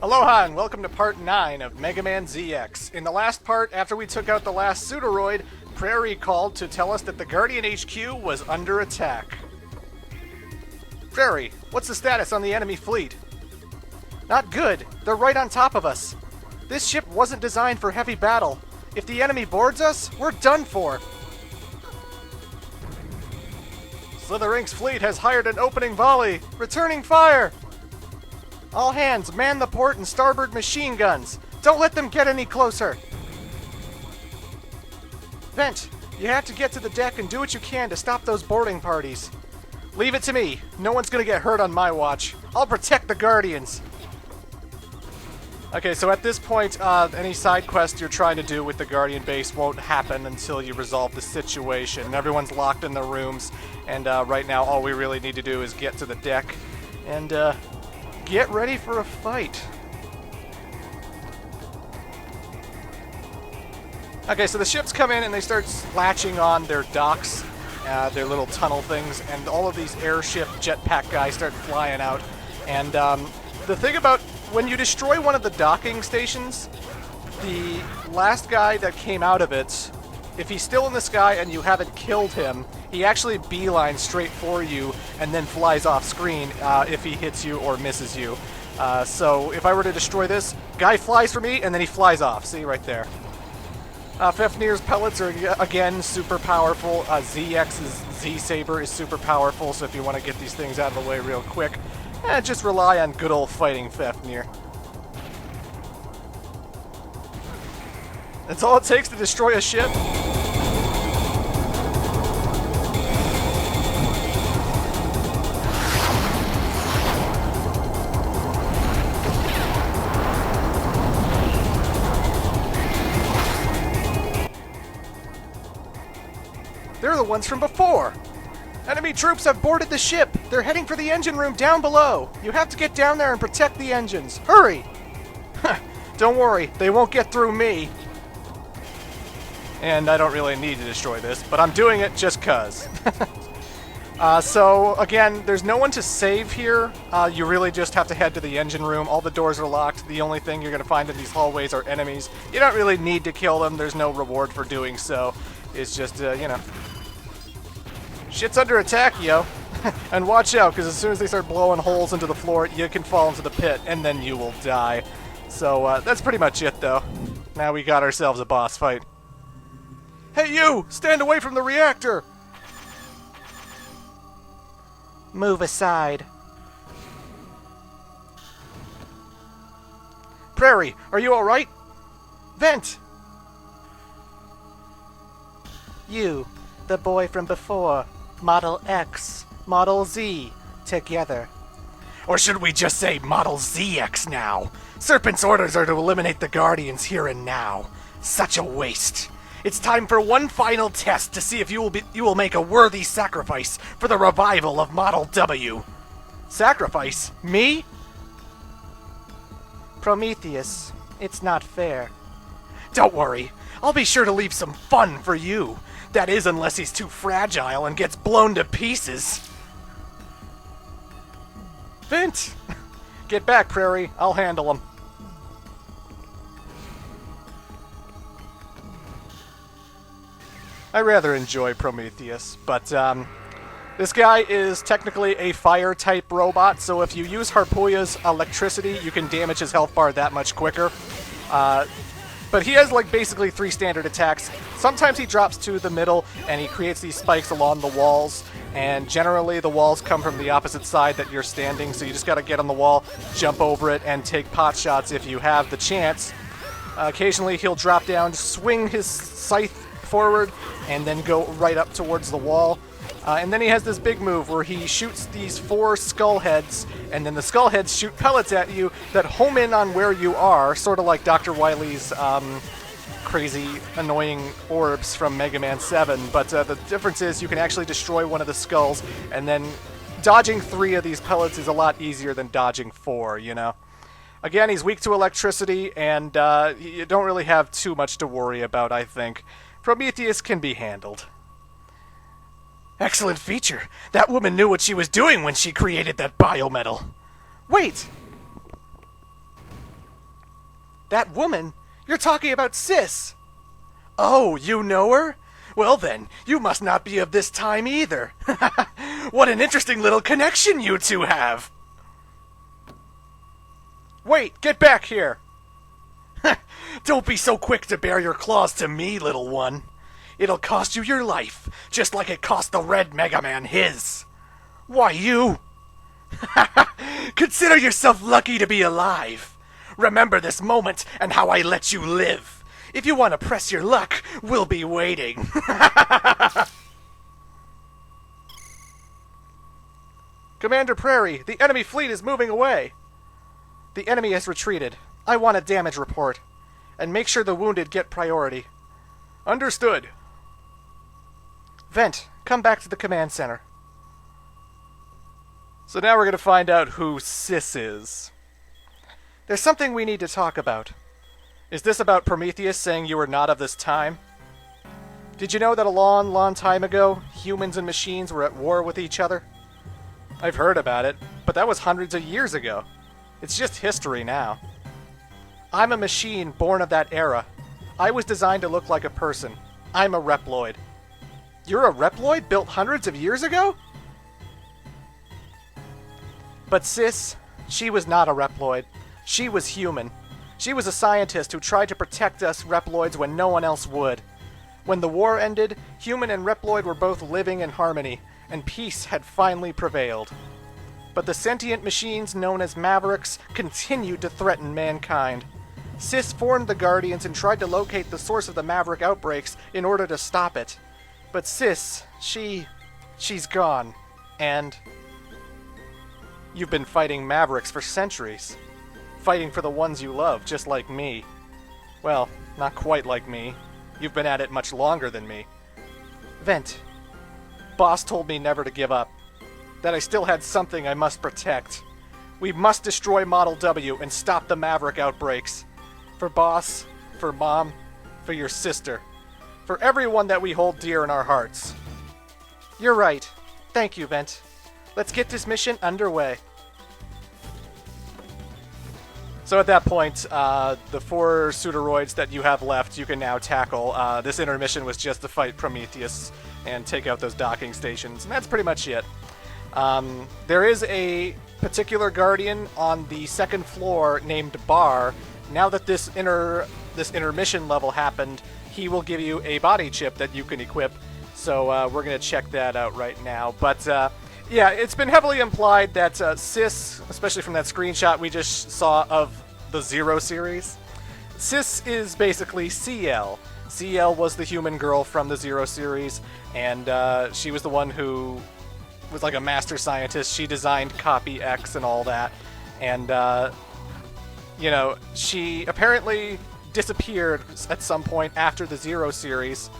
Aloha and welcome to part 9 of Mega Man ZX. In the last part, after we took out the last Pseudoroid, Prairie called to tell us that the Guardian HQ was under attack. Prairie, what's the status on the enemy fleet? Not good. They're right on top of us. This ship wasn't designed for heavy battle. If the enemy boards us, we're done for. Slither Inc's fleet has hired an opening volley. Returning fire! All hands, man the port and starboard machine guns. Don't let them get any closer. Vent, you have to get to the deck and do what you can to stop those boarding parties. Leave it to me. No one's gonna get hurt on my watch. I'll protect the Guardians. Okay, so at this point, any side quest you're trying to do with the Guardian base won't happen until you resolve the situation. Everyone's locked in their rooms, and right now all we really need to do is get to the deck and get ready for a fight. Okay, so the ships come in and they start latching on their docks, their little tunnel things, and all of these airship jetpack guys start flying out. And the thing about when you destroy one of the docking stations, the last guy that came out of it, if he's still in the sky and you haven't killed him, he actually beelines straight for you and then flies off screen if he hits you or misses you. So if I were to destroy this, guy flies for me and then he flies off. See, right there. Fafnir's pellets are, again, super powerful. ZX's Z-Saber is super powerful, so if you want to get these things out of the way real quick, just rely on good old fighting Fafnir. That's all it takes to destroy a ship. They're the ones from before! Enemy troops have boarded the ship! They're heading for the engine room down below! You have to get down there and protect the engines! Hurry! Don't worry, they won't get through me! And I don't really need to destroy this, but I'm doing it just cuz. So, again, there's no one to save here. You really just have to head to the engine room. All the doors are locked. The only thing you're going to find in these hallways are enemies. You don't really need to kill them. There's no reward for doing so. It's just, you know... Shit's under attack, yo. And watch out, because as soon as they start blowing holes into the floor, you can fall into the pit, and then you will die. So, that's pretty much it, though. Now we got ourselves a boss fight. Hey, you! Stand away from the reactor! Move aside. Prairie, are you alright? Vent! You, the boy from before. Model X, Model Z, together. Or should we just say Model ZX now? Serpent's orders are to eliminate the Guardians here and now. Such a waste. It's time for one final test to see if you will make a worthy sacrifice for the revival of Model W. Sacrifice? Me? Prometheus, it's not fair. Don't worry, I'll be sure to leave some fun for you. That is, unless he's too fragile and gets blown to pieces. Vent! Get back, Prairie. I'll handle him. I rather enjoy Prometheus, but this guy is technically a fire-type robot, so if you use Harpuya's electricity, you can damage his health bar that much quicker. But he has, like, basically 3 standard attacks. Sometimes he drops to the middle, and he creates these spikes along the walls, and generally the walls come from the opposite side that you're standing, so you just gotta get on the wall, jump over it, and take pot shots if you have the chance. Occasionally he'll drop down, swing his scythe forward, and then go right up towards the wall. And then he has this big move where he shoots these 4 skull heads, and then the skull heads shoot pellets at you that home in on where you are, sort of like Dr. Wily's crazy, annoying orbs from Mega Man 7. But the difference is you can actually destroy one of the skulls, and then dodging 3 of these pellets is a lot easier than dodging 4, you know? Again, he's weak to electricity, and you don't really have too much to worry about, I think. Prometheus can be handled. Excellent feature. That woman knew what she was doing when she created that biometal. Wait! That woman? You're talking about Sis! Oh, you know her? Well then, you must not be of this time either. What an interesting little connection you two have! Wait, get back here! Don't be so quick to bare your claws to me, little one. It'll cost you your life, just like it cost the Red Mega Man his. Why, you... Consider yourself lucky to be alive. Remember this moment and how I let you live. If you want to press your luck, we'll be waiting. Commander Prairie, the enemy fleet is moving away. The enemy has retreated. I want a damage report. And make sure the wounded get priority. Understood. Vent, come back to the command center. So now we're going to find out who Sis is. There's something we need to talk about. Is this about Prometheus saying you were not of this time? Did you know that a long, long time ago, humans and machines were at war with each other? I've heard about it, but that was hundreds of years ago. It's just history now. I'm a machine born of that era. I was designed to look like a person. I'm a Reploid. You're a Reploid built hundreds of years ago? But Sis, she was not a Reploid. She was human. She was a scientist who tried to protect us Reploids when no one else would. When the war ended, human and Reploid were both living in harmony, and peace had finally prevailed. But the sentient machines known as Mavericks continued to threaten mankind. Sis formed the Guardians and tried to locate the source of the Maverick outbreaks in order to stop it. But Sis, she's gone. And you've been fighting Mavericks for centuries. Fighting for the ones you love, just like me. Well, not quite like me. You've been at it much longer than me. Vent. Boss told me never to give up. That I still had something I must protect. We must destroy Model W and stop the Maverick outbreaks. For Boss, for Mom, for your sister. For everyone that we hold dear in our hearts. You're right. Thank you, Vent. Let's get this mission underway. So at that point, the 4 Pseudoroids that you have left, you can now tackle. This intermission was just to fight Prometheus and take out those docking stations, and that's pretty much it. There is a particular Guardian on the 2nd floor named Bar. Now that this intermission level happened, he will give you a body chip that you can equip. So we're going to check that out right now. But yeah, it's been heavily implied that Sis, especially from that screenshot we just saw of the Zero series, Sis is basically CL. CL was the human girl from the Zero series, and she was the one who was like a master scientist. She designed Copy X and all that. And, you know, she apparently disappeared at some point after the Zero series,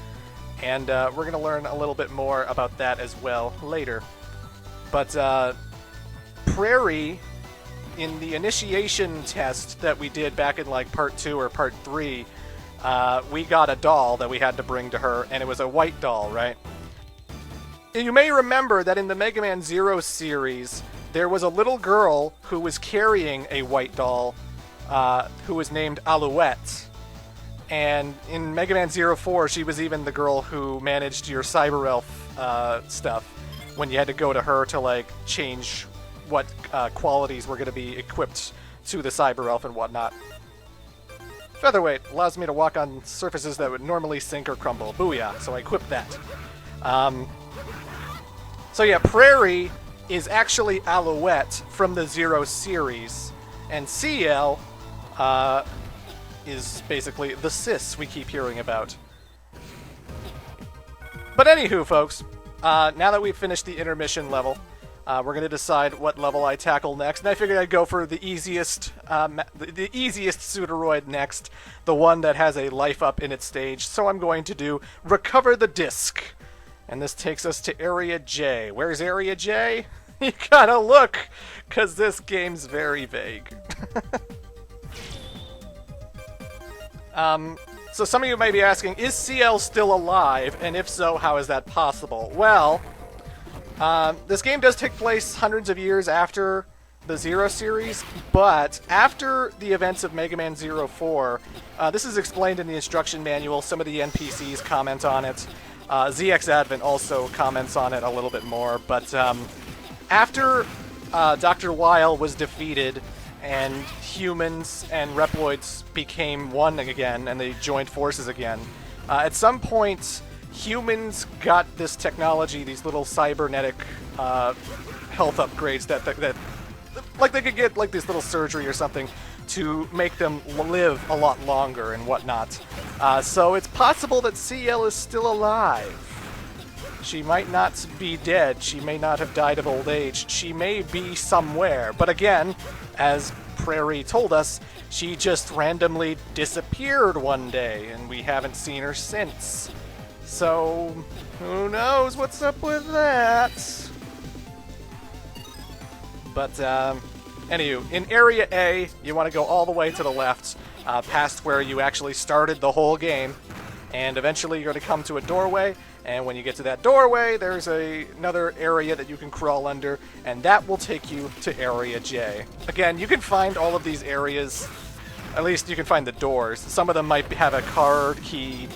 and we're going to learn a little bit more about that as well later. But Prairie, in the initiation test that we did back in like part 2 or part 3, we got a doll that we had to bring to her, and it was a white doll, right? You may remember that in the Mega Man Zero series, there was a little girl who was carrying a white doll who was named Alouette. And in Mega Man Zero 4, she was even the girl who managed your Cyber Elf stuff, when you had to go to her to like change what qualities were going to be equipped to the Cyber Elf and whatnot. Featherweight allows me to walk on surfaces that would normally sink or crumble. Booyah! So I equipped that. So yeah, Prairie is actually Alouette from the Zero series, and CL is basically the Sis we keep hearing about. But anywho, folks, now that we've finished the intermission level, we're going to decide what level I tackle next, and I figured I'd go for the easiest Pseudoroid next, the one that has a life up in its stage. So I'm going to do Recover the Disc, and this takes us to Area J. Where's Area J? You gotta look, because this game's very vague. So some of you may be asking, is CL still alive? And if so, how is that possible? Well, this game does take place hundreds of years after the Zero series, but after the events of Mega Man Zero 4, this is explained in the instruction manual. Some of the NPCs comment on it. ZX Advent also comments on it a little bit more, but after Dr. Weil was defeated and humans and Reploids became one again and they joined forces again, at some point humans got this technology, these little cybernetic health upgrades that like they could get like this little surgery or something to make them live a lot longer and whatnot. So it's possible that CL is still alive. She might not be dead. She may not have died of old age. She may be somewhere. But again, as Prairie told us, she just randomly disappeared one day, and we haven't seen her since. So, who knows what's up with that? But, anywho, in Area A, you want to go all the way to the left, past where you actually started the whole game, and eventually you're going to come to a doorway, and when you get to that doorway, there's another area that you can crawl under, and that will take you to Area J. Again, you can find all of these areas, at least you can find the doors. Some of them might have a card key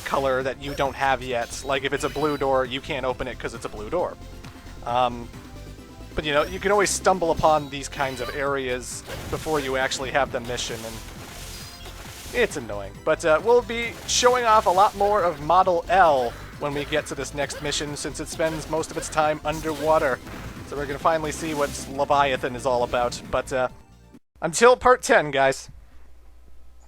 color that you don't have yet. Like if it's a blue door, you can't open it because it's a blue door. But you know, you can always stumble upon these kinds of areas before you actually have the mission, and it's annoying. But we'll be showing off a lot more of Model L when we get to this next mission, since it spends most of its time underwater. So we're going to finally see what Leviathan is all about. But until part 10, guys.